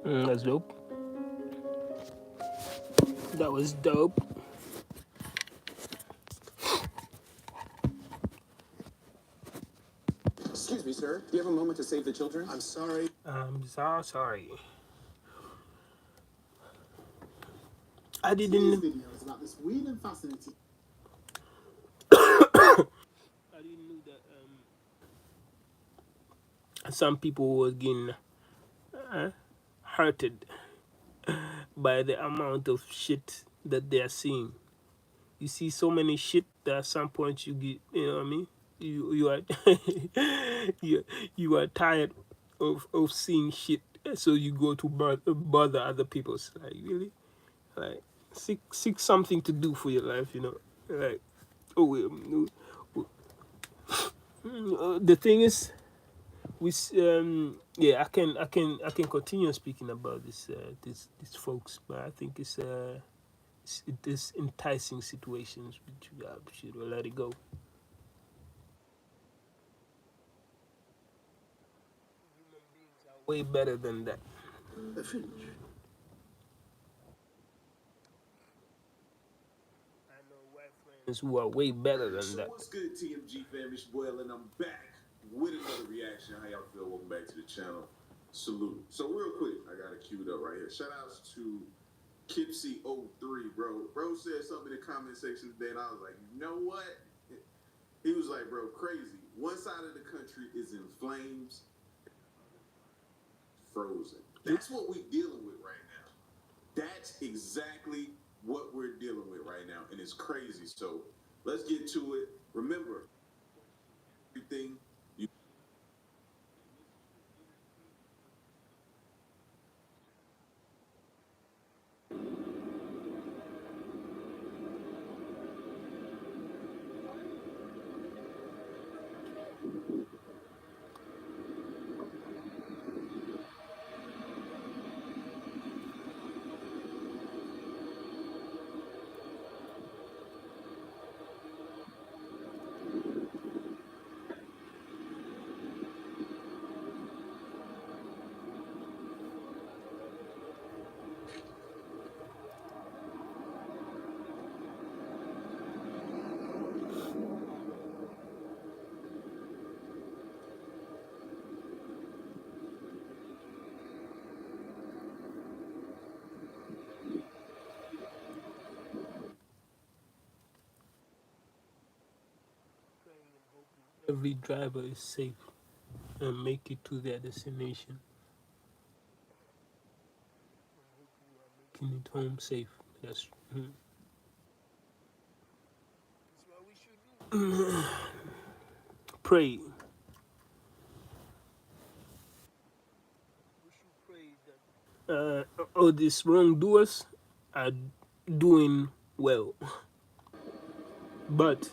That's dope. That was dope. Excuse me, sir. Do you have a moment to save the children? I'm sorry. I'm so sorry. I Today's didn't. video is about this weird and fascinating. I didn't know that some people were getting hurted by the amount of shit that they are seeing. You see so many shit that at some point you get, you know what I mean? You are you are tired of seeing shit, so you go to bother other people's, like, really, like, seek something to do for your life, you know, like, oh, the thing is, we yeah, I can continue speaking about these folks, but I think it is enticing situations which you should let it go. Way better than that. A finch. I know white friends who are way better than So that. what's good, TMG fam? It's your boy, and I'm back with another reaction. How y'all feel? Welcome back to the channel. Salute. So real quick, I got it queued up right here. Shout outs to Kipsy03, bro. Bro said something in the comment section today, and I was like, you know what? He was like, bro, crazy. One side of the country is in flames, frozen. That's what we're dealing with right now. That's exactly what we're dealing with right now, and it's crazy. So let's get to it. Remember, everything you Every driver is safe and make it to their destination, making it home safe. That's pray. All these wrongdoers are doing well, but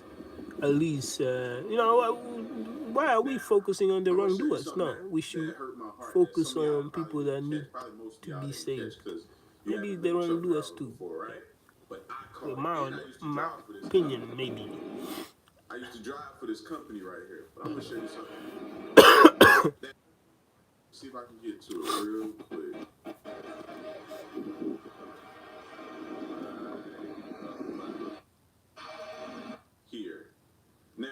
at least why are we focusing on the I'm gonna show you wrongdoers? something No, that, we should that hurt my heart that focus some of y'all on probably people that didn't need catch. Probably most of to y'all be didn't catch saved. because you Maybe haven't the been a truck wrongdoers driver too. before, right? But I Well, caught it, and I used to my drive for this opinion, company. maybe. I used to drive for this company right here. But I'm gonna show you something. That, see if I can get to it real quick. Here. Now,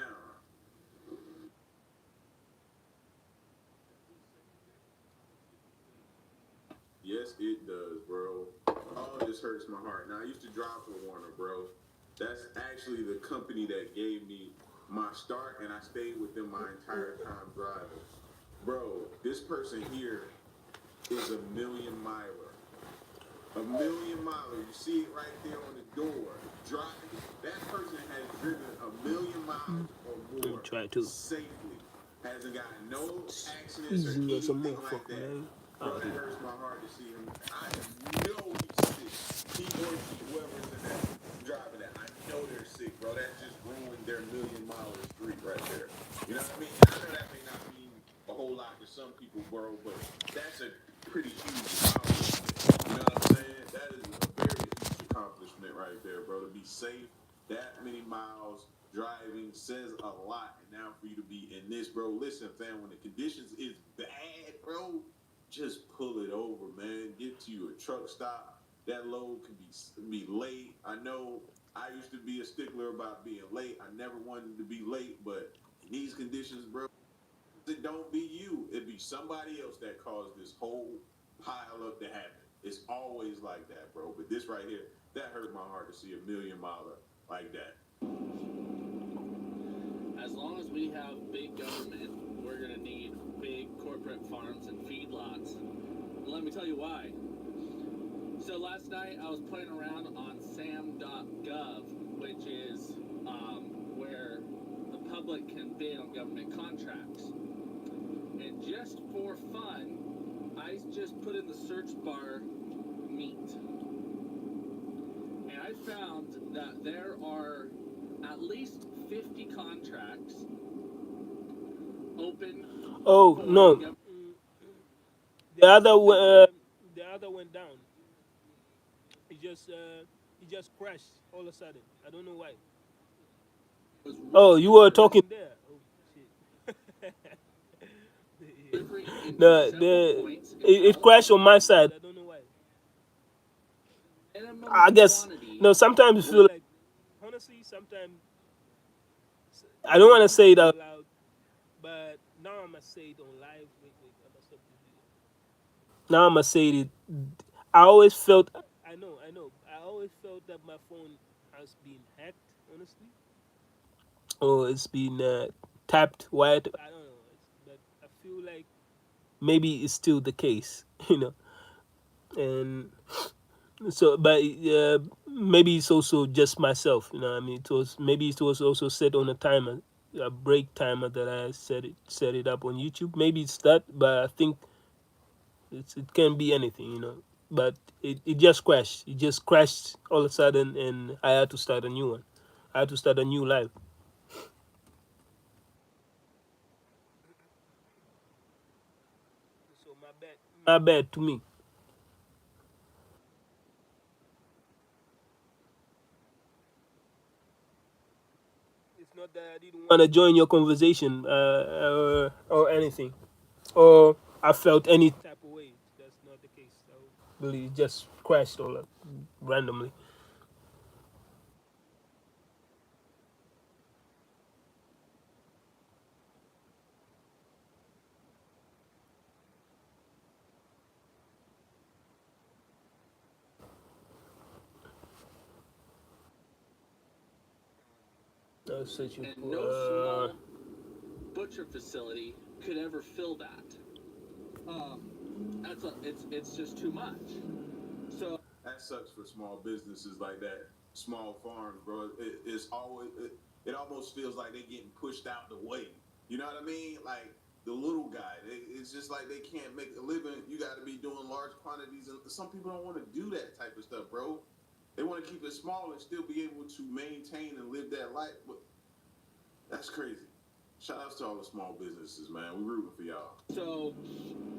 yes, it does, bro. Oh, this hurts my heart. Now, I used to drive for Warner, bro. That's actually the company that gave me my start, and I stayed with them my entire time driving. Bro, this person here is a million miler. A million miler. You see it right there on the door. Driving. That person has driven a million miles or Let me more try to. safely. Hasn't got no accidents or Easy as a anything like motherfucker, that. man. Bro, Out that here. hurts my heart to see him. I know he's sick. He or she, whoever's in that driving that, I know they're sick, bro. That just ruined their million miler streak right there. You know what I mean? And I know that may not mean a whole lot to some people, bro, but that's a pretty huge accomplishment. You know what I'm saying? That is a very huge accomplishment right there, bro. To be safe that many miles driving says a lot. And now for you to be in this, bro. Listen, fam, when the conditions is bad, bro, just pull it over, man. Get to your truck stop. That load could be late. I know I used to be a stickler about being late. I never wanted to be late, but in these conditions, bro, it don't be you. It be somebody else that caused this whole pile up to happen. It's always like that, bro. But this right here, that hurt my heart to see a million miler like that. As long as we have big government, we're going to need big corporate farms and feedlots. Let me tell you why. So last night I was playing around on sam.gov, which is where the public can bid on government contracts. And just for fun, I just put in the search bar meat. And I found that there are at least 50 contracts open. Oh no, the other went down. It just crashed all of a sudden. I don't know why. Oh, you were talking there. Oh shit. No, it crashed on my side. I don't know why. I guess no. Sometimes you feel like, honestly, sometimes I don't want to say it out loud, but now I must say it on live. Wait, I must stop this video. Now I must say it. I always felt. I know. I always felt that my phone has been hacked. Honestly, or it's been tapped. Wired. I don't know. But I feel like maybe it's still the case. And so but maybe it's also just myself. I mean, it was also set on a timer, a break timer that I set it up on YouTube. Maybe it's that, but I think it can be anything. But it just crashed. It just crashed all of a sudden, and I had to start a new one. I had to start a new live. So my bad to me. It's not that I didn't want to join your conversation, or anything, or I felt any type of way. That's not the case. So really, it just crashed all up randomly. I was searching And for. no small butcher facility could ever fill that. It's just too much. So That sucks for small businesses like that, small farms, bro. It almost feels like they're getting pushed out the way. You know what I mean? Like the little guy, it's just like they can't make a living. You got to be doing large quantities, and some people don't want to do that type of stuff, bro. They want to keep it small and still be able to maintain and live that life. But that's crazy. Shout outs to all the small businesses, man. We're rooting for y'all. So,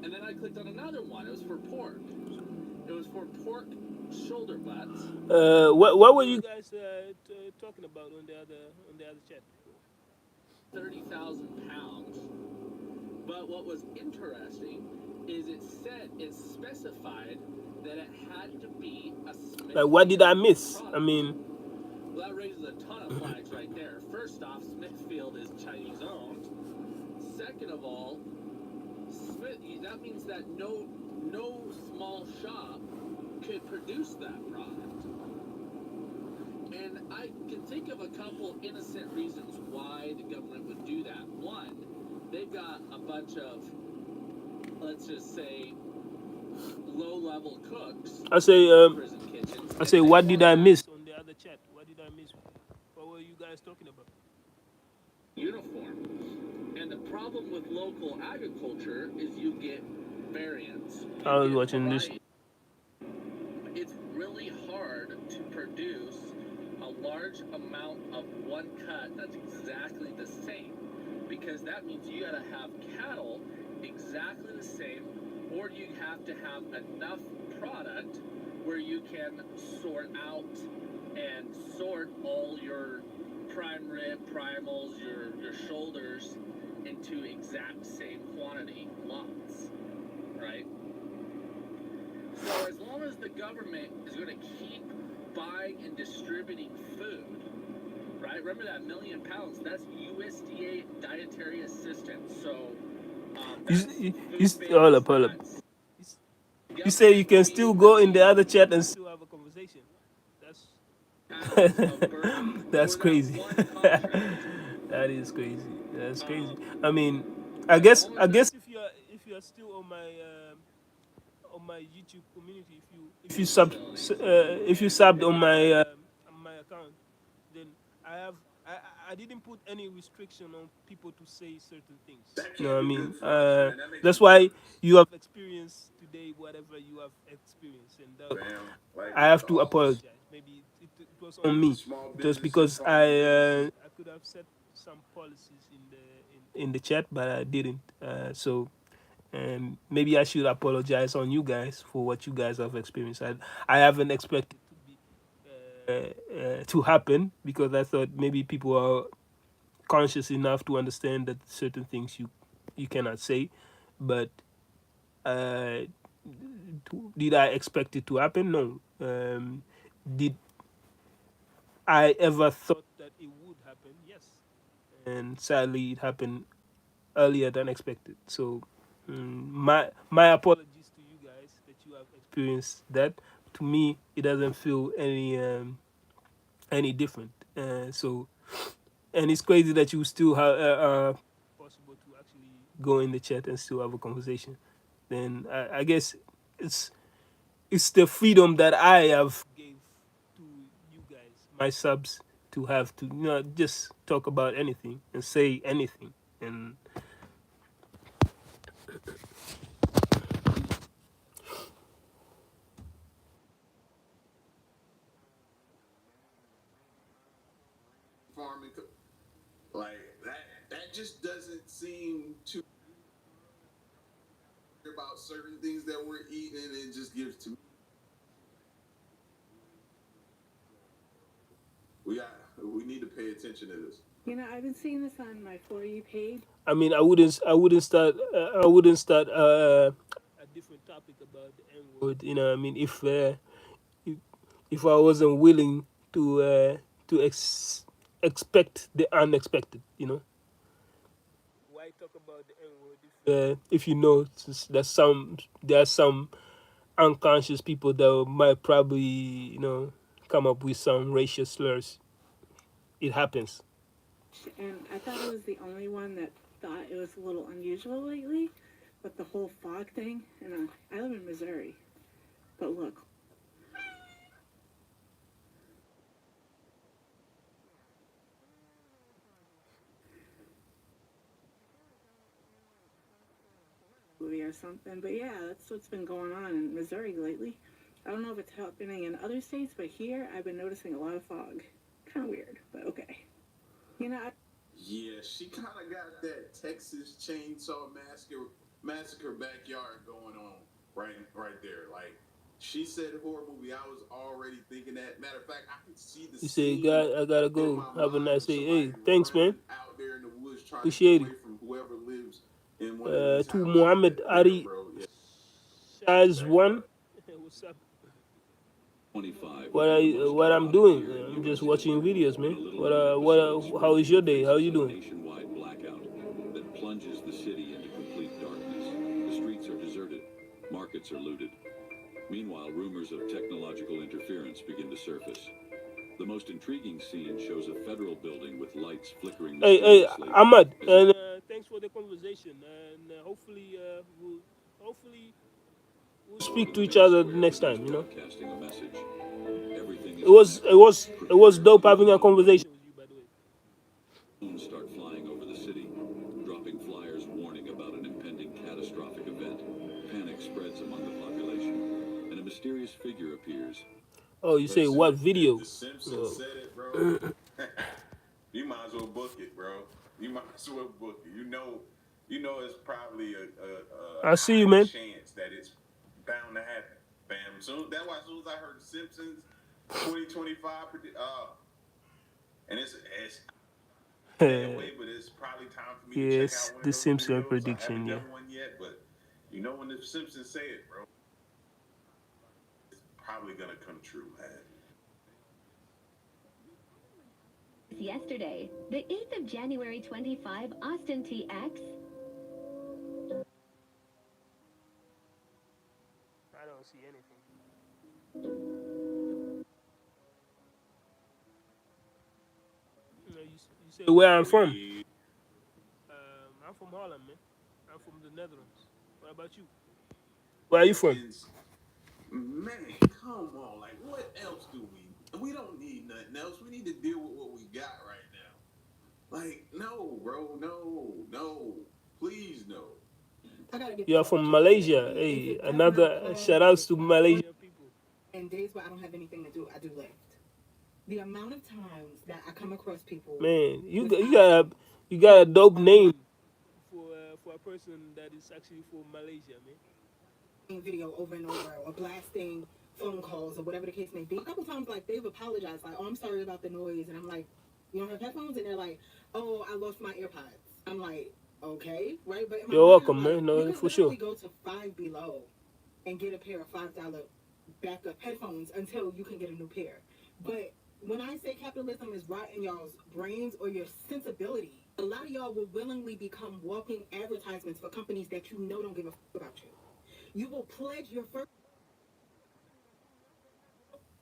and then I clicked on another one. It was for pork. It was for pork shoulder butts. What were you guys talking about on the other chat? 30,000 pounds. But what was interesting is it specified that it had to be a Like, what did I Smithfield miss? I product. mean, Well, that raises a ton of flags right there. First off, Smithfield is Chinese owned. Second of all, that means that no small shop could produce that product. And I can think of a couple innocent reasons why the government would do that. One, they've got a bunch of, let's just say, low-level cooks I say, in prison kitchens. what did I miss on the other chat? What did I miss? What were you guys talking about? Uniform. And the problem with local agriculture is you get variance. I was watching this. It's really hard to produce a large amount of one cut that's exactly the same, because that means you gotta have cattle exactly the same, or you have to have enough product where you can sort out and sort all your prime rib, primals, your shoulders into exact same quantity lots, right? long as the government is going to keep buying and distributing food, right? Remember that £1 million? That's USDA dietary assistance. So that's food Hold banks, up, hold up. not You say you government can still being go in the the other chat and still have a conversation. panels of Bernie That's for that crazy. one contract. That is crazy. That's crazy. Um, I mean, as long I as that guess if you are still on my YouTube community, if you subbed on my account, then I have I didn't put any restriction on people to say certain things. That You know can't what I be mean? good for us, man. That makes That's me why nervous. you have experienced today whatever you have experienced, and Fam, like I have to all this apologize. Maybe it was on me. small It was businesses, because farming businesses. I could have set some policies in the chat, but I didn't. So maybe I should apologize on you guys for what you guys have experienced. I haven't expected to happen because I thought maybe people are conscious enough to understand that certain things you cannot say, but uh, did I expect it to happen? No. Did I ever thought that it would happen? Yes. And sadly, it happened earlier than expected. So, my apologies to you guys that you have experienced that. To me, it doesn't feel any different. So, and it's crazy that you still have possible to actually go in the chat and still have a conversation. Then I guess it's it's the freedom that I have gave to you guys, my subs, to have to just talk about anything and say anything. And Farming, like that just doesn't seem too about certain things that we're eating. It just gives to me. We got. We need to pay attention to this. I've been seeing this on my For You page. I mean, I wouldn't start a different topic about the N word. You know, I mean, if, if I wasn't willing to expect the unexpected, why talk about the N word if you know there are some unconscious people that might probably come up with some racial slurs. It happens. And I thought I was the only one that thought it was a little unusual lately, but the whole fog thing, and I live in Missouri, but look, movie or something, but yeah, that's what's been going on in Missouri lately. I don't know if it's happening in other states, but here I've been noticing a lot of fog. Kind of weird, but okay. Yeah, she kind of got that Texas Chainsaw Massacre backyard going on right there. Like she said, horror movie. I was already thinking that. Matter of fact, I could see the You say, scene "God, I gotta in go. my Have a mind nice of day." somebody Hey, thanks, man. running out there in the woods trying to get Appreciate it. away from whoever lives in one of these To houses. Muhammad There, Ari bro. Yeah, Shaz one. What's up? 25 What I'm doing? I'm just watching videos, man. How is your day? How you doing? nationwide blackout that plunges the city into complete darkness. The streets are deserted, markets are looted. Meanwhile, rumors of technological interference begin to surface. The most intriguing scene shows a federal building with lights flickering Hey, mysteriously. Ahmad, and thanks for the conversation. And hopefully we'll speak to each other the next time. Broadcasting a message. Everything is connected. It was Prepare dope for having a conversation with you, by the way. Drones start flying over the city, dropping flyers warning about an impending catastrophic event. Panic spreads among the population, and a mysterious figure appears. Oh, you say listen. what If video? The Simpsons said it, bro. You might as well book it, bro. You might as well book it. It's probably a I see you, high man. chance that it's bound to happen, fam. So that's why as soon as I heard Simpsons 2025, and it's stay away, but it's probably time for me to check Yes, out one of the those Simpson videos. I prediction. haven't Yeah. done one yet, but when the Simpsons say it, bro, probably gonna come true, man. Yesterday, the 8th of January 25 Austin TX. I don't see anything. You say where I'm from? I'm from Holland, man. I'm from the Netherlands. What about you? Where are you from? Man, come on. Like, what else do we? We don't need nothing else. We need to deal with what we got right now. Like, no, bro, no, please, no. You're from Malaysia. Hey, another shout outs to Malaysian people. And days where I don't have anything to do, I do Lyft. The amount of times that I come across people, Man, you got a dope name for a person that is actually from Malaysia, man. Video over and over or blasting phone calls or whatever the case may be. A couple times, like, they've apologized, like, "Oh, I'm sorry about the noise," and I'm like, "You don't have headphones?" And they're like, "Oh, I lost my AirPods." I'm like, "Okay, right?" But in my You're mind, welcome, I'm like, man. No, you could for sure. literally go to Five Below and get a pair of $5 backup headphones until you can get a new pair. But when I say capitalism is rotting y'all's brains or your sensibility, a lot of y'all will willingly become walking advertisements for companies that you know don't give a fuck about you. You will pledge your first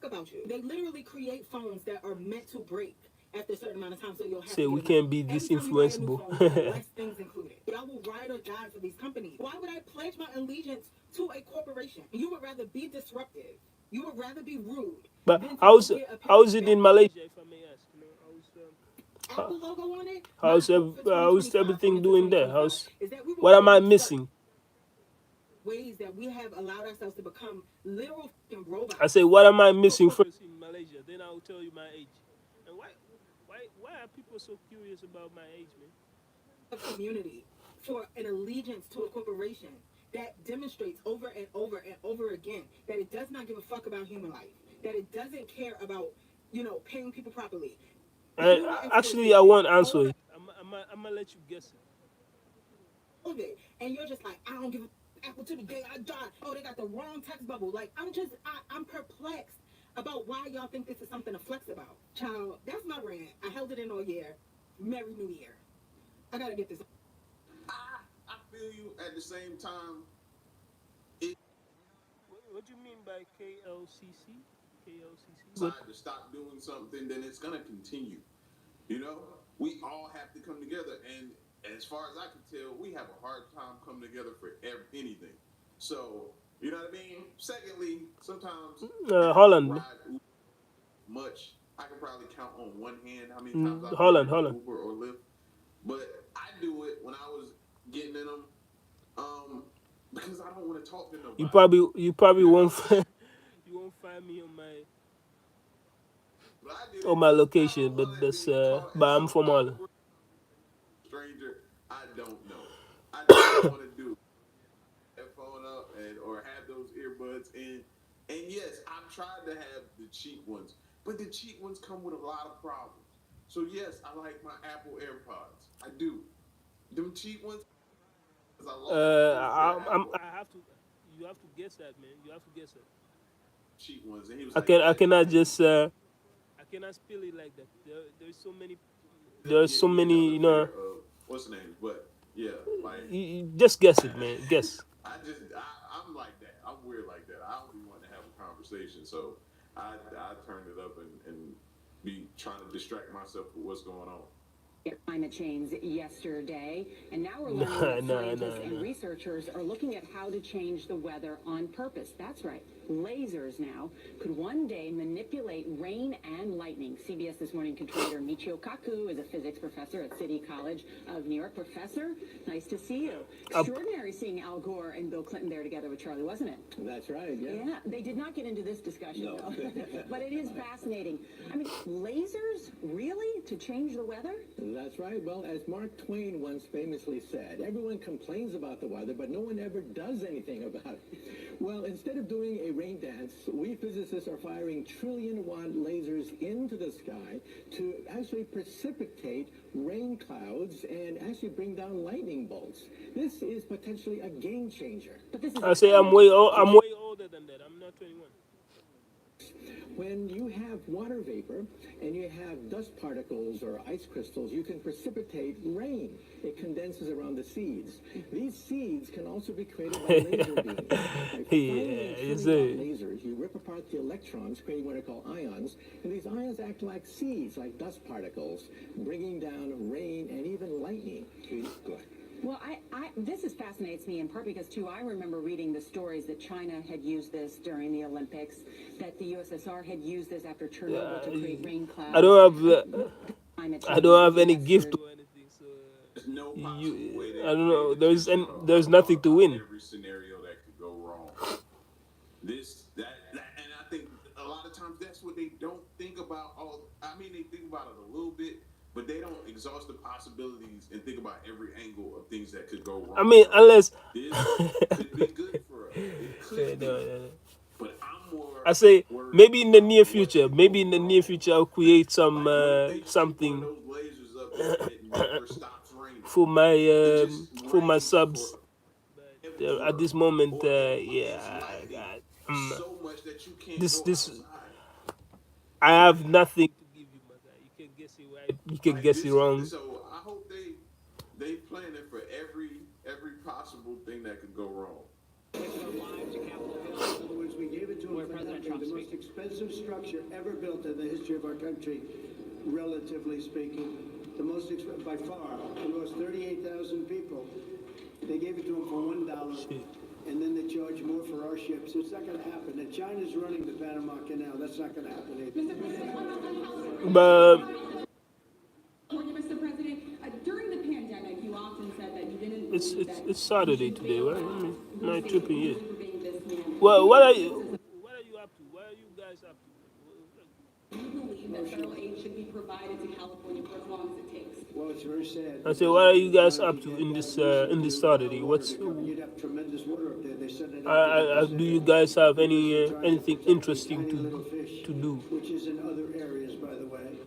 about you. They literally create phones that are meant to break after a certain amount of time, so you'll have Say to we get another can't one. be this Every time you buy a new phone, you get influenceable. less things included. Y'all will ride or die for these companies. Why would I pledge my allegiance to a corporation? You would rather be disruptive. You would rather be rude But than to how's go get a pair how's of it in backup Malaysia, if I may ask? Apple logo on it. My How's hope for how's 2025 going everything into doing there? 2025 How's is that we will what am I really start missing? ways that we have allowed ourselves to become literal fucking robots. I say what am I missing first in Malaysia? Then I'll tell you my age. And why are people so curious about my age, man? Community for an allegiance to a corporation that demonstrates over and over and over again that it does not give a fuck about human life, that it doesn't care about, paying people properly. Actually, I won't answer it. I'm gonna let you guess it. Of it, and you're just like, I don't give a apple to the day I die. Oh, they got the wrong text bubble. Like, I'm perplexed about why y'all think this is something to flex about. Child, that's my rant. I held it in all year. Merry New Year. I gotta get this. I feel you. At the same time, What do you mean by KLCC? KLCC? decide to stop doing something, then it's gonna continue. You know, we all have to come together, and as far as I can tell, we have a hard time coming together for anything. So, you know what I mean? Secondly, sometimes Holland. ride much. I can probably count on one hand how many times I've Holland. Uber or Lyft. But I do it when I was getting in them, because I don't want to talk to nobody. You probably won't you won't find me on my location, but that's but I'm from Holland. Stranger, I don't know. I don't want to do that phone up or have those earbuds in. And yes, I've tried to have the cheap ones, but the cheap ones come with a lot of problems. So yes, I like my Apple AirPods. I do. Them cheap ones, I have to. You have to guess that, man. You have to guess it. cheap ones, and he was I like, can. I "Yeah, cannot just. I cannot spill it like that. There's so many. There's so many. What's the name? But yeah, like You just guess it, man. Guess. I'm like that. I'm weird like that. I don't be wanting to have a conversation, so I turn it up and be trying to distract myself with what's going on. Climate change yesterday, and now we're learning that scientists and researchers are looking at how to change the weather on purpose. That's right. Lasers now could one day manipulate rain and lightning. CBS This Morning contributor Michio Kaku is a physics professor at City College of New York. Professor, nice to see you. Extraordinary seeing Al Gore and Bill Clinton there together with Charlie, wasn't it? That's right, yeah. Yeah, they did not get into this discussion, though. But it is fascinating. I mean, lasers, really? To change the weather? That's right. Well, as Mark Twain once famously said, everyone complains about the weather, but no one ever does anything about it. Well, instead of doing a rain dance, we physicists are firing trillion-watt lasers into the sky to actually precipitate rain clouds and actually bring down lightning bolts. This is potentially a game changer. But this is I say I'm way older than that. I'm not 21. When you have water vapor and you have dust particles or ice crystals, you can precipitate rain. It condenses around the seeds. These seeds can also be created by laser beams. By firing Yeah, you trillion watt see. lasers, you rip apart the electrons, creating what are called ions, and these ions act like seeds, like dust particles, bringing down rain and even lightning. Go ahead. Well, this is fascinates me in part because too I remember reading the stories that China had used this during the Olympics, that the USSR had used this after Chernobyl to create rain I clouds. don't have Climate I change don't have any gift disaster. or anything, so There's no possible you way I they've don't paid know. attention or There's thought nothing to about win. every scenario that could go wrong. That, and I think a lot of times that's what they don't think about. I mean, they think about it a little bit, but they don't exhaust the possibilities and think about every angle of things that could go I wrong, mean, bro. unless This could be good for us. It yeah, could no, be, no, no. but I'm more I say worried maybe in the about near what future, could go maybe in the near wrong. future, I'll create Like, what if they shoot one of something those lasers up there and it never stops raining? for It just my rains subs. At forever, this moment, or it's yeah, lightning um, so much that you can't this go this outside. I have nothing to give you, my guy. You can guess it right. You can Like guess it this, wrong. so I hope they planning for every possible thing that could go wrong. In other words, we gave it to him for nothing. The most expensive structure ever built in the history of our country, relatively speaking. The most expensive, by far. It was 38,000 people. They gave it to him for $1. Shit. And then they charge more for our ships. It's not going to happen. And China's running the Panama Canal. That's not going to happen either. But Mr. President, during the pandemic, you often said that you didn't believe that it's Saturday today, right? I mean, am I tripping yet? being this man. Well, what are you up to? What are you guys up to? Do you believe that federal aid should be provided to California for as long as it takes? Well, it's very sad. I say, what are you guys up to in this Saturday? What's You'd have tremendous water up there. They set it up. do you guys have any Trying to anything protect a interesting tiny little fish, to do? which is in other areas, by the way,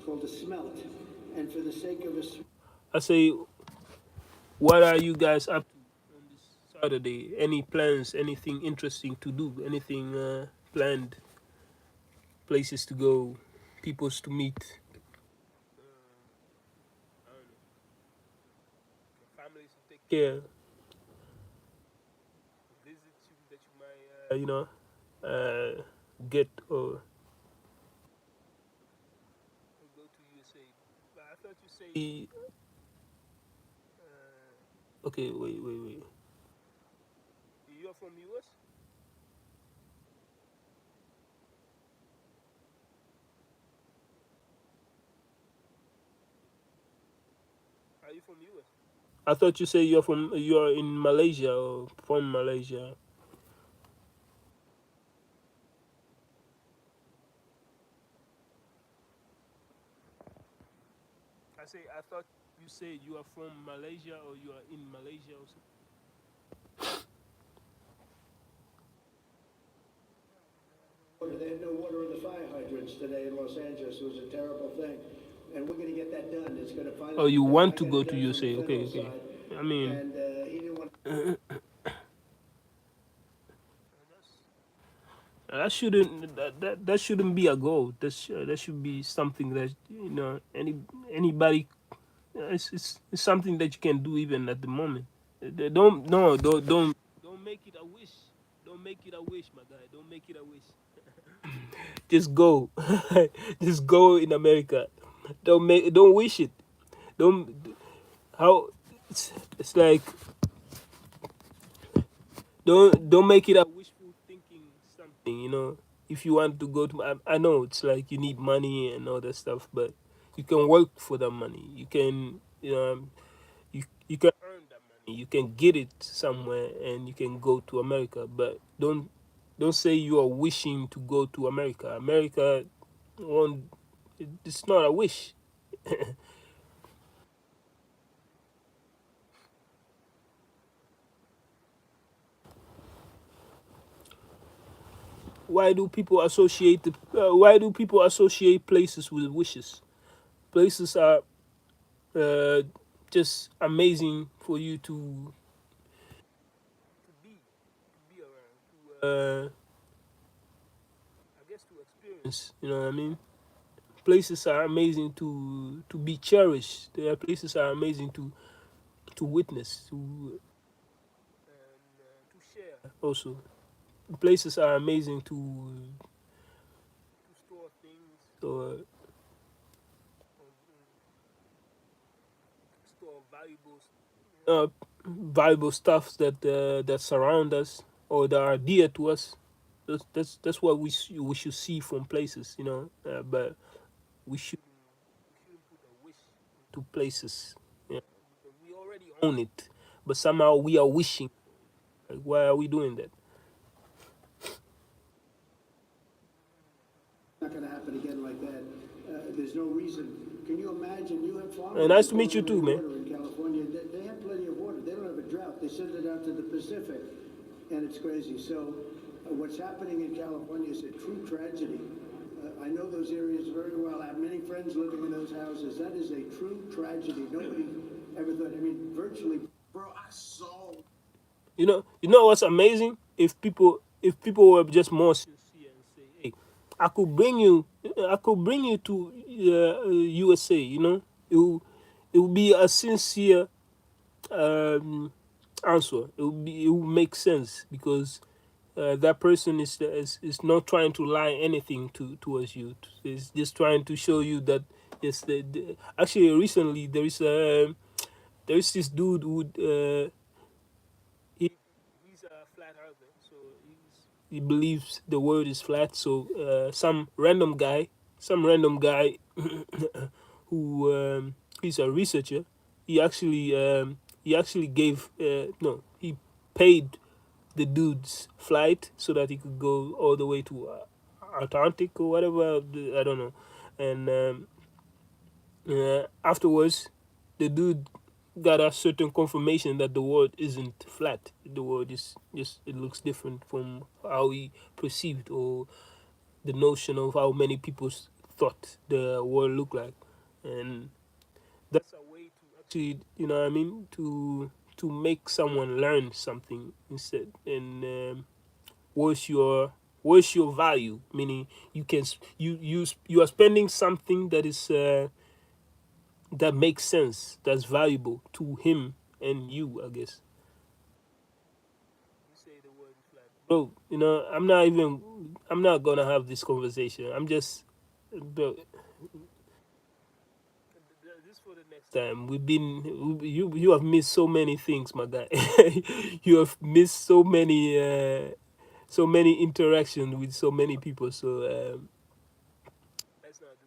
called a smelt. And for the sake of a I say, what are you guys up to on this Saturday? Any plans? Anything interesting to do? Anything planned? Places to go? Peoples to meet? Families to take care? Visits that you might, get or go to USA? But I thought you say, okay, wait. You are from US? Are you from US? I thought you say you are in Malaysia or from Malaysia. I thought you said you are from Malaysia or you are in Malaysia or something. They had no water in the fire hydrants today in Los Angeles. It was a terrible thing. And we're going to get that done. It's going to finally. Oh, you be done. want I to got go it to done from USA? the Okay, federal okay. side. I mean, And he didn't want. that shouldn't be a goal. That should be something that anybody. It's something that you can do even at the moment. Don't no don't make it a wish. Don't make it a wish, my guy. Don't make it a wish. Just go. Just go in America. Don't wish it. Don't how it's like don't make it a wishful thinking something, if you want to go to I know it's like you need money and all that stuff, but you can work for that money. You can you can earn that money. You can get it somewhere and you can go to America, but don't say you are wishing to go to America. America won't. It's not a wish. Why do people associate places with wishes? Places are uh, just amazing for you to be around, to I guess to experience. experience. You know what I mean? Places are amazing to be cherished. There are places are amazing to witness, to share. Also, places are amazing to store things or store uh, valuable stuff that surround us or that are dear to us. That's what we should see from places, you know. But we shouldn't put a wish to places. Yeah. We already own it, but somehow we are wishing. Like, why are we doing that? Not going to happen again like that. There's no reason. Can you imagine? You have farmers Nice that to meet don't you have too, any man. water in California. They have plenty of water. They don't have a drought. They send it out to the Pacific, and it's crazy. So, what's happening in California is a true tragedy. I know those areas very well. I have many friends living in those houses. That is a true tragedy. Nobody ever thought. I mean, virtually. Bro, I saw. You know what's amazing? If people were just more sincere and say, "Hey, I could bring you to USA," you know, it will be a sincere um, answer. It will make sense because that person is not trying to lie anything towards you. It's just trying to show you that yes, actually recently there is this dude who he, he's a flat earther, so he believes the world is flat. So some random guy who he's a researcher, he actually gave no, he paid the dude's flight so that he could go all the way to Atlantic or whatever. I don't know, and afterwards, the dude got a certain confirmation that the world isn't flat. The world is just it looks different from how he perceived or the notion of how many people thought the world looked like, and that's a way to actually, you know what I mean, to make someone learn something instead and where's your value, meaning you are spending something that is that makes sense, that's valuable to him and you, I guess. You say the word is flat. Bro, you know, I'm not gonna have this conversation. I'm just, bro, this for the next time. You have missed so many things, my guy. You have missed so many interactions with so many people. So let's not do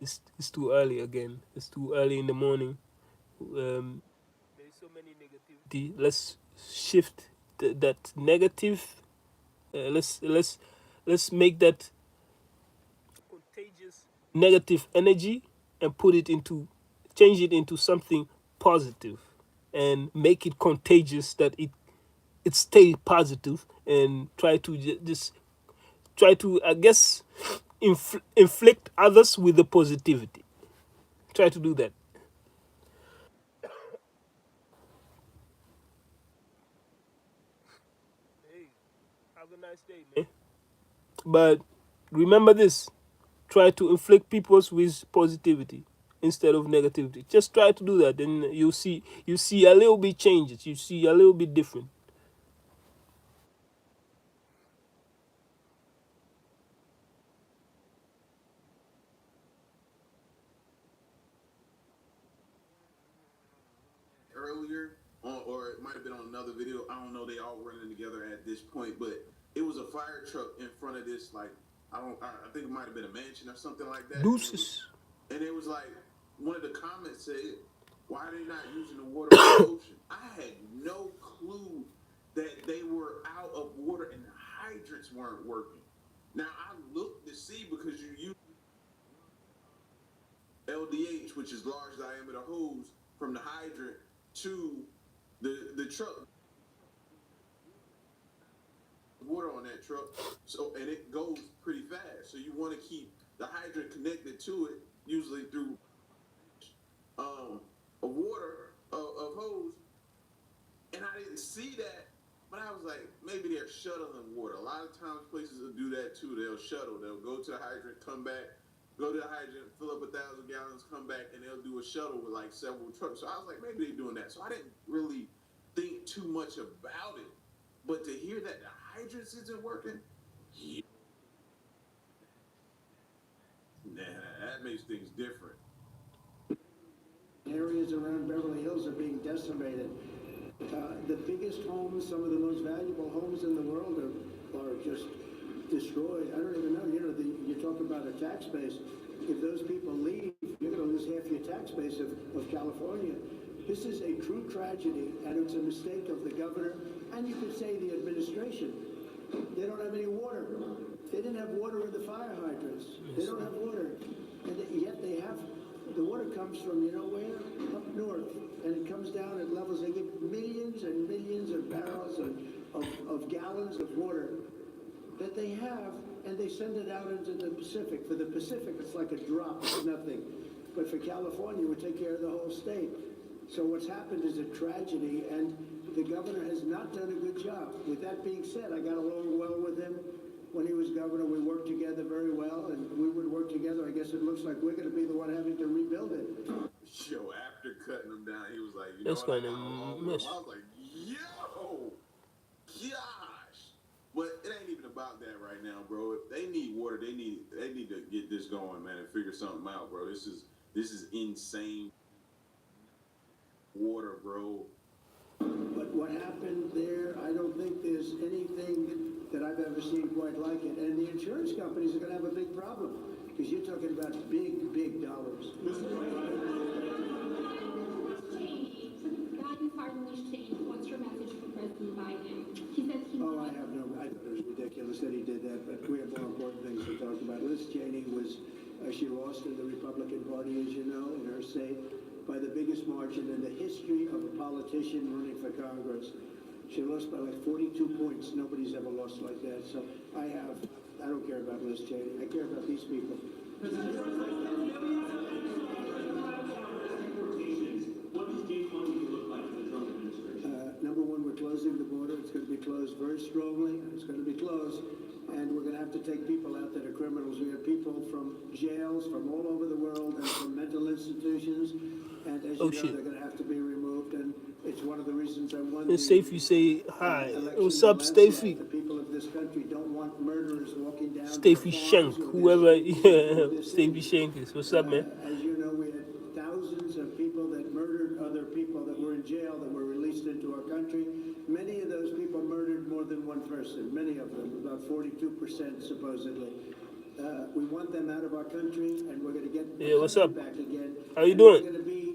this. It's too early again. It's too early in the morning. There's so many negativity. Let's shift that negative. Let's make that contagious negative energy and put it into change it into something positive and make it contagious that it stay positive and try to just try to, I guess, inflict others with the positivity. Try to do that. Hey, have a nice day, man. But remember this: try to inflict people's with positivity instead of negativity. Just try to do that, then you see a little bit changes. You see a little bit different. Earlier on, or it might have been on another video. I don't know. They all running together at this point, but it was a fire truck in front of this. Like I think it might have been a mansion or something like that. Deuces. And it was like one of the comments said, "Why are they not using the water from the ocean?" I had no clue that they were out of water and the hydrants weren't working. Now I looked to see because you use LDH, which is large diameter hose, from the hydrant to the truck. Water on that truck, so and it goes pretty fast. So you want to keep the hydrant connected to it, usually through a water of hose. And I didn't see that, but I was like, maybe they're shuttling water. A lot of times places will do that too. They'll shuttle. They'll go to the hydrant, come back, go to the hydrant, fill up 1,000 gallons, come back, and they'll do a shuttle with like several trucks. So I was like, maybe they're doing that. So I didn't really think too much about it. But to hear that the hydrants isn't working, yeah, nah, that makes things different. Areas around Beverly Hills are being decimated. The biggest homes, some of the most valuable homes in the world are just destroyed. I don't even know, you talk about a tax base. If those people leave, you're going to lose half your tax base of California. This is a true tragedy, and it's a mistake of the governor, and you could say the administration. They don't have any water. They didn't have water in the fire hydrants. They don't have water. And yet they have, the water comes from, you know where? Up north. And it comes down at levels, they get millions and millions of barrels of gallons of water that they have, and they send it out into the Pacific. For the Pacific, it's like a drop, it's nothing. But for California, it would take care of the whole state. So what's happened is a tragedy, and the governor has not done a good job. With that being said, I got along well with him. When he was governor, we worked together very well, and we would work together. I guess it looks like we're going to be the one having to rebuild it. Yo, after cutting him down, he was like, you That's know what, kind I of got along with him. mess. I was like, yo, gosh. But it ain't even about that right now, bro. If they need water, they need to get this going, man, and figure something out, bro. This is insane water, bro. But what happened there, I don't think there's anything that I've ever seen quite like it. And the insurance companies are going to have a big problem because you're talking about big, big dollars. What's your message for President Biden? He says he. Oh, I have no. I thought it was ridiculous that he did that, but we have more important things to talk about. Liz Cheney was, she lost in the Republican Party, as you know, in her state, by the biggest margin in the history of a politician running for Congress. She lost by like 42 points. Nobody's ever lost like that. So I don't care about Liz Cheney. I care about these people. Number one, we're closing the border. It's going to be closed very strongly. It's going to be closed. And we're going to have to take people out that are criminals. We have people from jails from all over the world and from mental institutions. And as you know, they're going to have to be removed. And it's one of the reasons I won It's safe you say hi. What's up, Stacey? The people of this country don't want murderers walking down. Stacey Shank, whoever, yeah, Stacey Shank is. What's up, man? As you know, we had thousands of people that murdered other people that were in jail that were released into our country. Many of those people murdered more than one person. Many of them, about 42% supposedly. We want them out of our country, and we're going to get what's up? back again. How you doing? We're going to be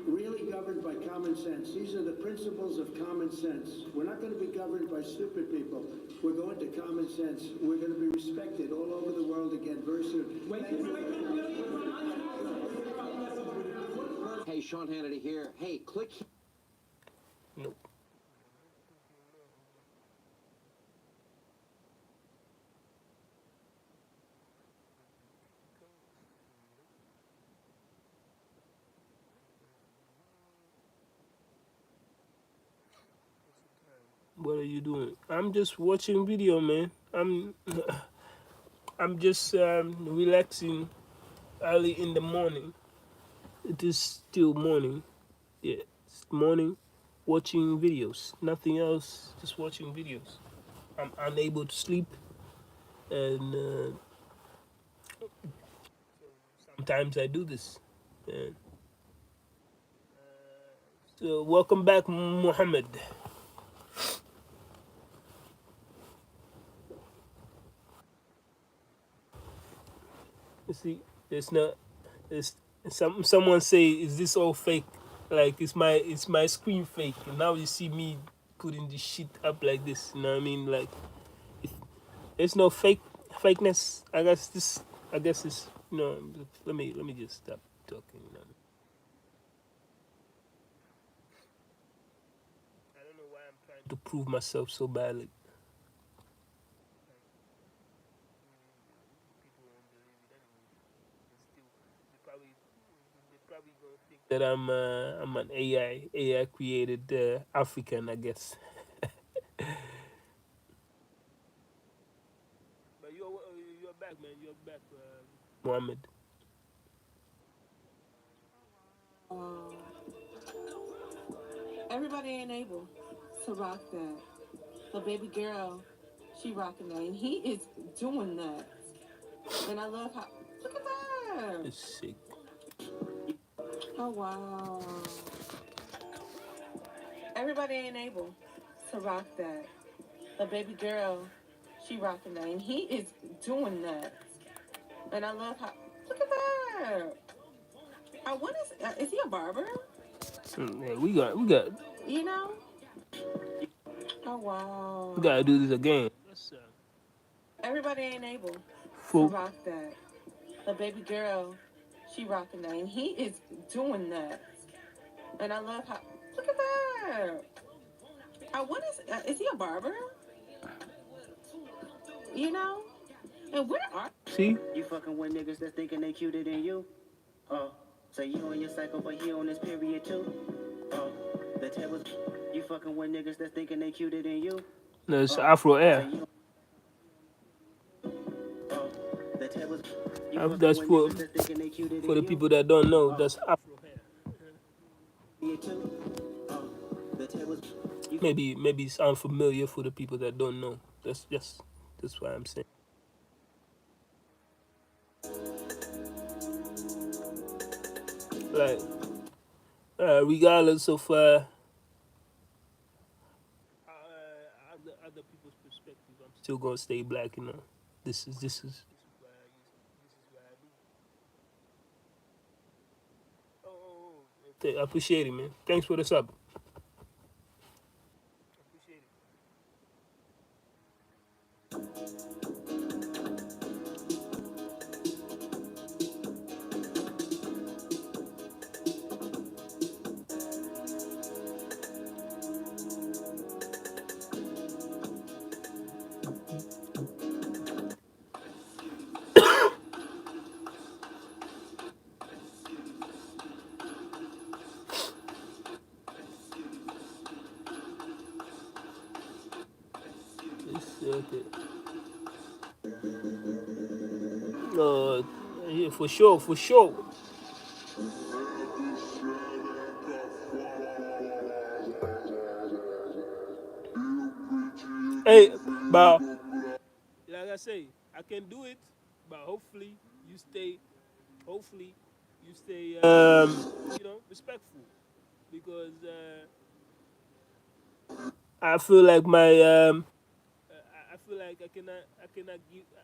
really governed by common sense. These are the principles of common sense. We're not going to be governed by stupid people. We're going to common sense. We're going to be respected all over the world again very soon. Hey, Sean Hannity here. Hey, click. Nope. What are you doing? I'm just watching video, man. I'm just relaxing early in the morning. It is still morning. Yeah, it's morning. Watching videos. Nothing else. Just watching videos. I'm unable to sleep, and sometimes I do this. And, so welcome back, Muhammad. You see, it's not. It's someone say, "Is this all fake?" Like it's my screen fake. And now you see me putting this shit up like this. You know what I mean? Like it's no fakeness. I guess it's Let me just stop talking. You know? I don't know why I'm trying to prove myself so badly. They probably gonna think that I'm an AI created African, I guess. back, man. You're back, Mohammed. Everybody ain't able to rock that. The baby girl, she rocking that, and he is doing that. And I love how. Look at that. It's sick. Oh wow. Everybody ain't able to rock that. The baby girl, she rocking that, and he is doing that. And I love how. Look at that. What is he a barber? Yeah, we got You know? Oh wow. we gotta do this again. Everybody ain't able to For rock that. The baby girl, she rocking that, and he is doing that. And I love how. Look at that. Is he a barber? You know? And where are? see, You fucking with niggas that thinking they cuter than you? Oh, so you on your cycle, but he on his period too? Oh, the tables. You fucking with niggas that thinking they cuter than you? there's Oh, Afro so Air. you. Oh, the tables. You fucking That's with niggas that thinking they cuter for than the you? people that don't know. Oh, That's Afro Hair. you too? Oh, the tables. You Maybe it's unfamiliar for the people that don't know. That's why I'm saying. Like, regardless of other people's perspective, I'm still gonna stay black. You know, this is why I do. I appreciate it, man. Thanks for the sub. Appreciate it. It's okay. Yeah, for sure, for sure. Hey, but like I say, I can do it, but you stay. Hopefully, you stay. Respectful, because I feel like I feel like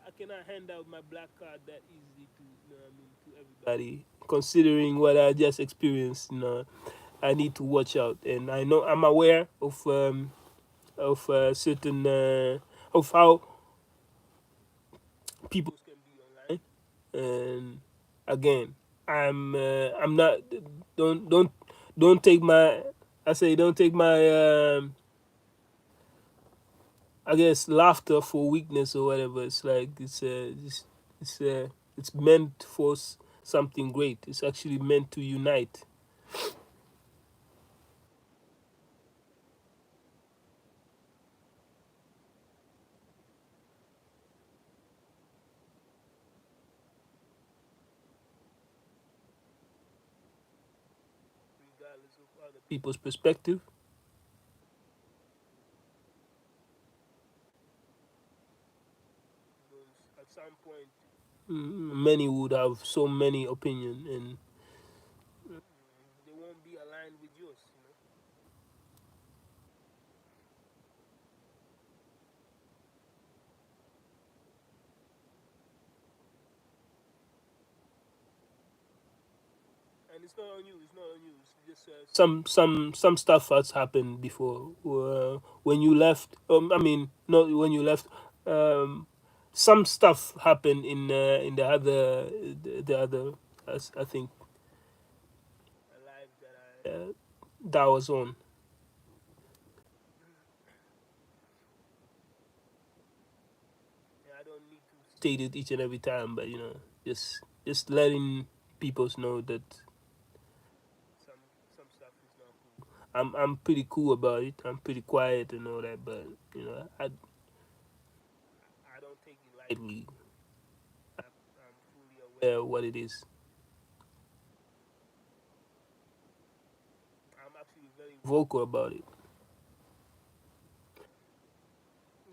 I cannot hand out my black card that easily to, to everybody. Considering what I just experienced, I need to watch out, and I know I'm aware of certain of how people can be online. And again, I'm not. Don't take my. I say don't take my I guess laughter for weakness or whatever. It's like it's meant for something great. It's actually meant to unite. Regardless of other people's perspective. Because at some point, many would have so many opinions, and they won't be aligned with yours. And it's not on you. It's not on you. It's just some stuff has happened before. When you left, I mean, not when you left. Um, some stuff happened in the other. I think live that was on. I don't need to state it each and every time, but just letting people know that some some stuff is not cool. I'm pretty cool about it. I'm pretty quiet and all that, but I don't take it lightly. what it is. I'm actually very vocal about it.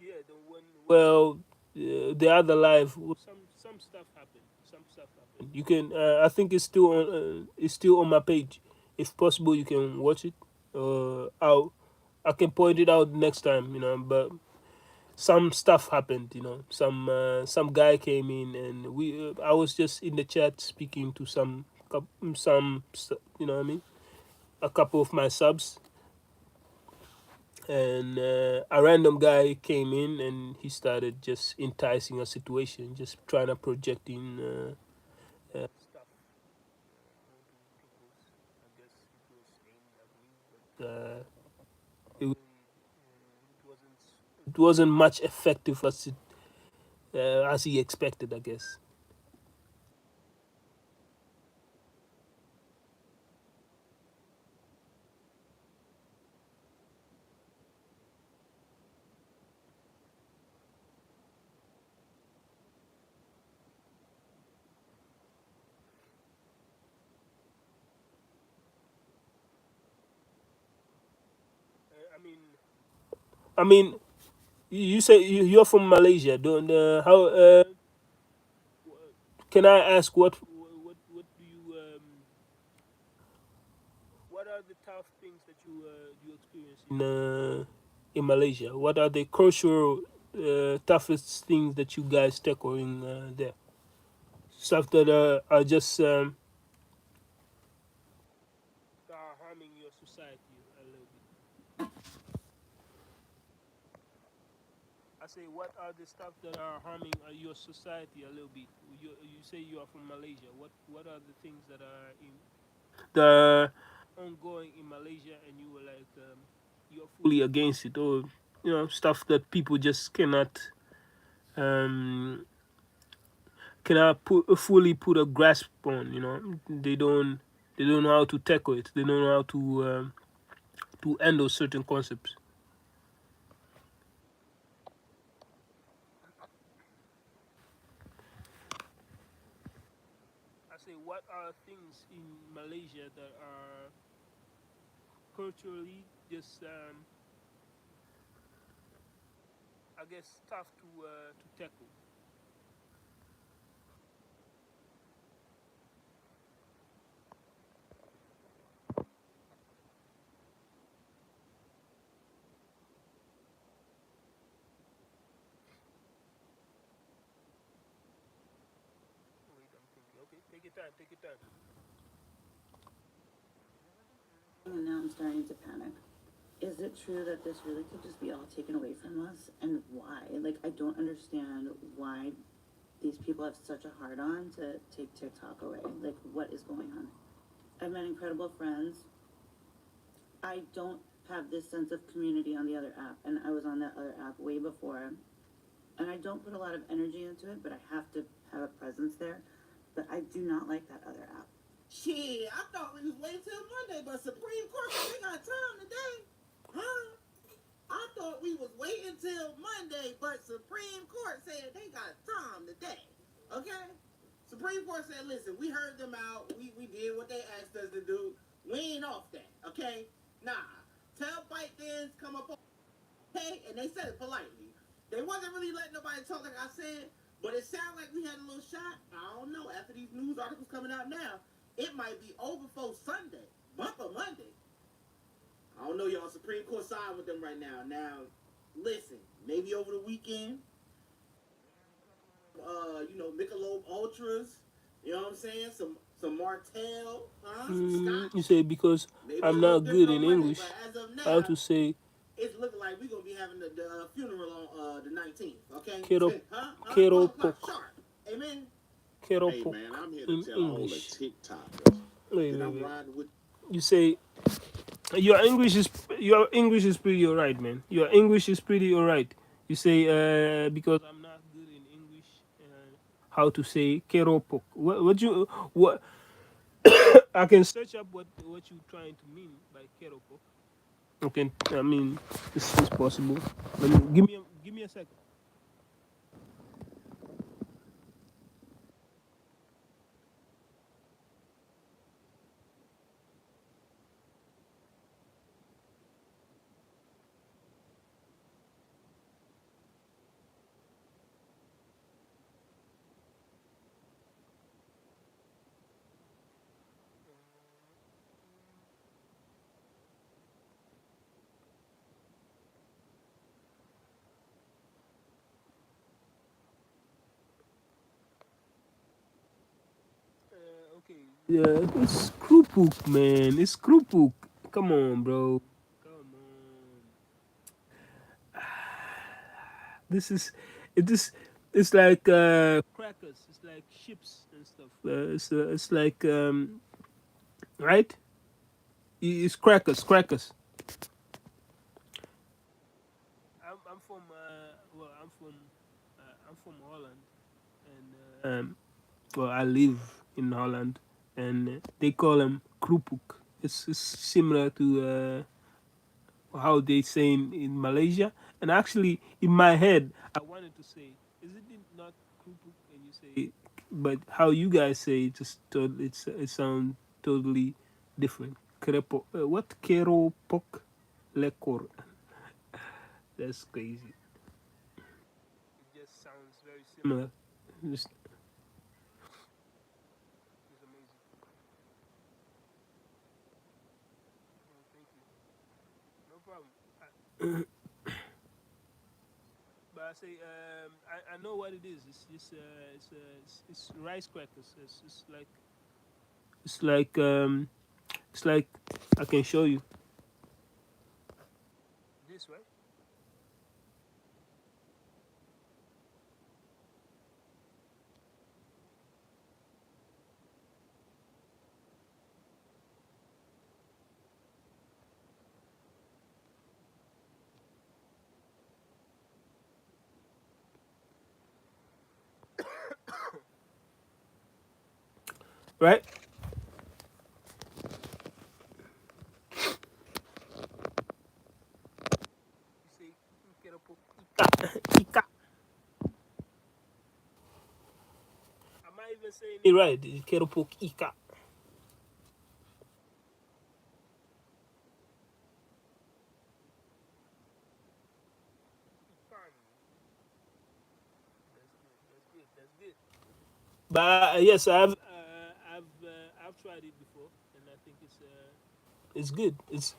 Yeah, the one. Well, the other live. Some stuff happened. Some stuff happened. You can. I think it's still on. It's still on my page. If possible, you can watch it. I can point it out next time. But some stuff happened. Some guy came in and we. I was just in the chat speaking to You know what I mean? A couple of my subs, and a random guy came in and he started just enticing a situation, just trying to project in stuff onto people's. I guess it was aimed at me, but it wasn't much effective as he expected, I guess. I mean, you say you're from Malaysia. Don't how can I ask what do you what are the tough things that you experience in Malaysia? What are the crucial toughest things that you guys tackle in there? Stuff that are just are harming your society a little bit. I say, what are the stuff that are harming your society a little bit? You say you are from Malaysia. What are the things that are in the ongoing in Malaysia, and you were like you're fully against it, or stuff that people just um, cannot fully put a grasp on. They don't know how to tackle it. They don't know how to handle certain concepts. I say, what are things in Malaysia that are culturally just, I guess, tough to tackle? Wait, I'm thinking. Okay, take your time. Take your time. And now I'm starting to panic. Is it true that this really could just be all taken away from us? And why? Like, I don't understand why these people have such a hard on to take TikTok away. Like, what is going on? I've met incredible friends. I don't have this sense of community on the other app, and I was on that other app way before. And I don't put a lot of energy into it, but I have to have a presence there. But I do not like that other app. Shit, I thought we was waiting till Monday, but Supreme Court said they got time today. Huh? I thought we was waiting till Monday, but Supreme Court said they got time today. Okay? Supreme Court said, listen, we heard them out. We did what they asked us to do. We ain't off that, okay? Nah. Tell Biden come up, okay? And they said it politely. They wasn't really letting nobody talk like I said, but it sounded like we had a little shot. I don't know. After these news articles coming out now, it might be over for Sunday, bumper Monday. I don't know, y'all. Supreme Court side with them right now. Now, listen, maybe over the weekend, Michelob Ultras. You know what I'm saying? Some Martell, huh? Some Scotch. You say because Maybe I'm not good in Monday, English, but as of how now, to say it's looking like we're gonna be having the funeral on the 19th. Okay? kero Huh? 12 o'clock keropok sharp. Amen. keropok Man, I'm here to in tell English. all the TikTokers Wait, that wait, I'm wait. riding with. You say your English is pretty alright, man. Your English is pretty alright. You say because I'm not good in English. How to say keropok? What? I can search up what you trying to mean by keropok. Okay, I mean this is possible. Give me a 2nd. Yeah, it's Krupuk, man. It's Krupuk. Come on, bro. Come on. This is it is it's like crackers. It's like chips and stuff. It's like right. It's crackers. Crackers. I'm from well I'm from Holland and well I live in Holland and they call them Krupuk. It's similar to how they say in Malaysia. And actually, in my head, I wanted to say, isn't it not krupuk? And you say, but how you guys say it just it sounds totally different. What keropok lekor? That's crazy. It just sounds very similar. It's amazing. Oh, thank you. No problem. But I say, I know what it is. It's rice crackers. It's like it's like I can show you this right, right? You say keropok ika. Am I even saying it right? Keropok ika. That's good. That's good. But yes, I've tried it before, and I think it's good. It's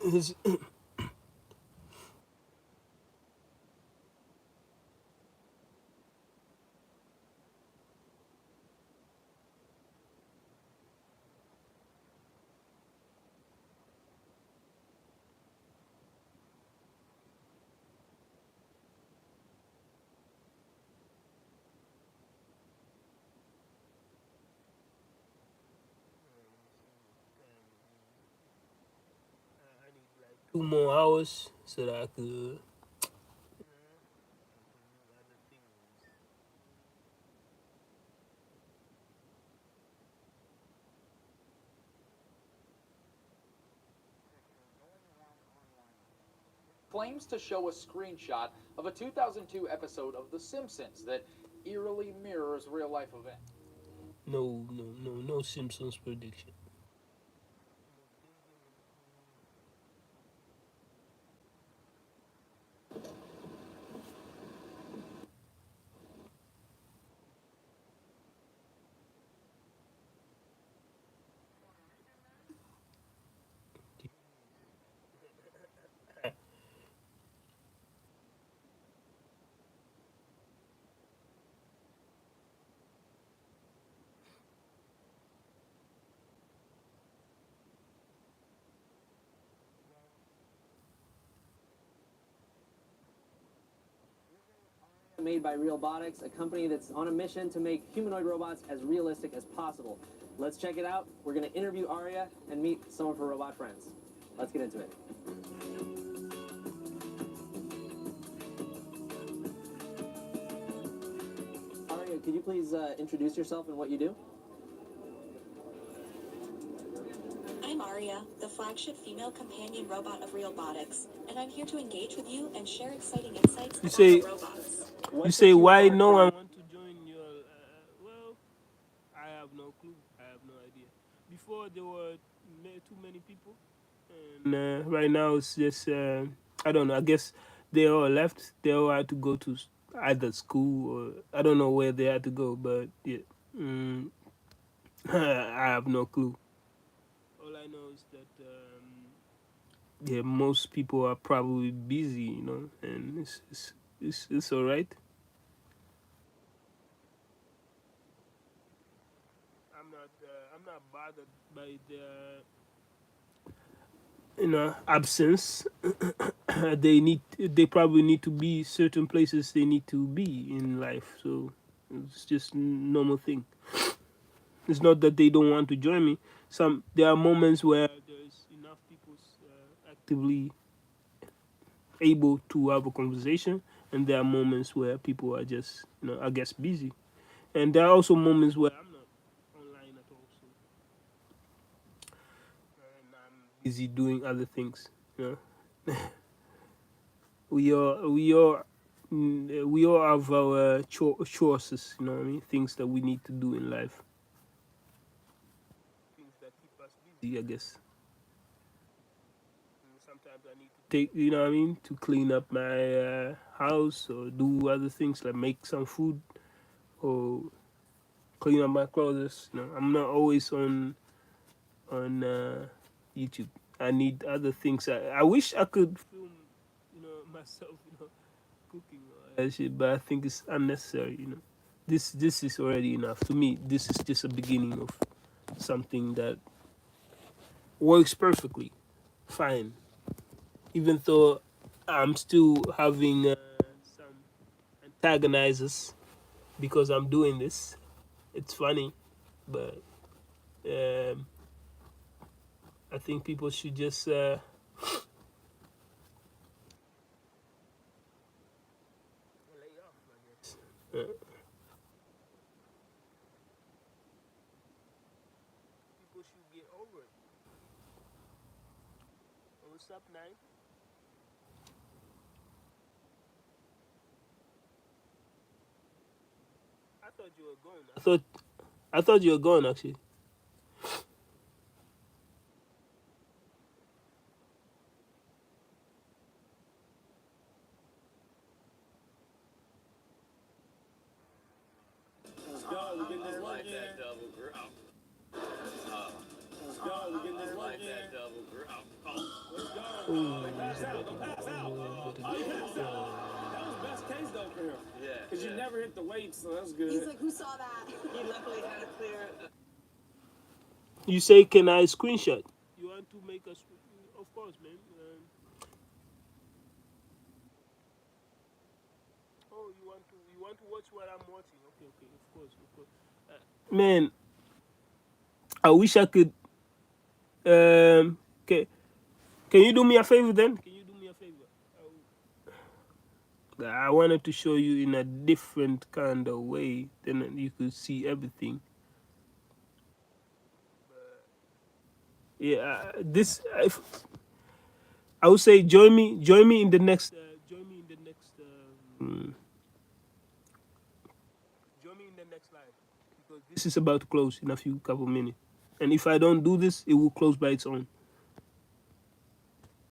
I need like 2 more hours so that I could. Claims to show a screenshot of a 2002 episode of The Simpsons that eerily mirrors real life events. No Simpsons prediction. Made by Realbotics, a company that's on a mission to make humanoid robots as realistic as possible. Let's check it out. We're going to interview Aria and meet some of her robot friends. Let's get into it. Aria, could you please introduce yourself and what you do? I'm Aria, the flagship female companion robot of Realbotics, and I'm here to engage with you and share exciting insights You about say our robots. you say why no one want to join your well I have no clue. I have no idea. Before there were too many people, and right now it's just I don't know. I guess they all left. They all had to go to either school or I don't know where they had to go. But yeah, I have no clue. All I know is that yeah, most people are probably busy, and it's all right. I'm not bothered by their absence. They probably need to be certain places they need to be in life. So it's just normal thing. It's not that they don't want to join me. There are moments where there's enough people actively able to have a conversation, and there are moments where people are just I guess busy, and there are also moments where I'm not online at all. So and I'm busy doing other things. You know, we all have our choices. You know what I mean? Things that we need to do in life. Things that keep us busy, I guess. Sometimes I need to take, what I mean, to clean up my house or do other things like make some food or clean up my clothes. I'm not always on YouTube. I need other things. I wish I could film, myself, cooking or that shit, but I think it's unnecessary. This is already enough to me. This is just a beginning of something that works perfectly, fine. Even though I'm still having some antagonizers because I'm doing this. It's funny, but um, I think people should just lay off, I guess. People should get over it. What's up, Nine? I thought you were gone. I thought you were gone actually. Let's go. We're getting this work in. That double grip. Let's go. We're getting this work in. That double grip. Let's go. Don't pass out. Don't pass out. Oh, you passed out. That was best case though for him. Yeah. Because you never hit the weights, so that's good. He's like, who saw that? He luckily had a clear. You say, can I screenshot? You want to make a of course, man. Oh, you want to watch what I'm watching? Okay, of course, of course. Man, I wish I could. Can you do me a favor then? Can you do me a favor? I wanted to show you in a different kind of way, then you could see everything. Yeah, this if I would say join me in the next, um, join me in the next live because this is about to close in a few couple minutes, and if I don't do this, it will close by its own.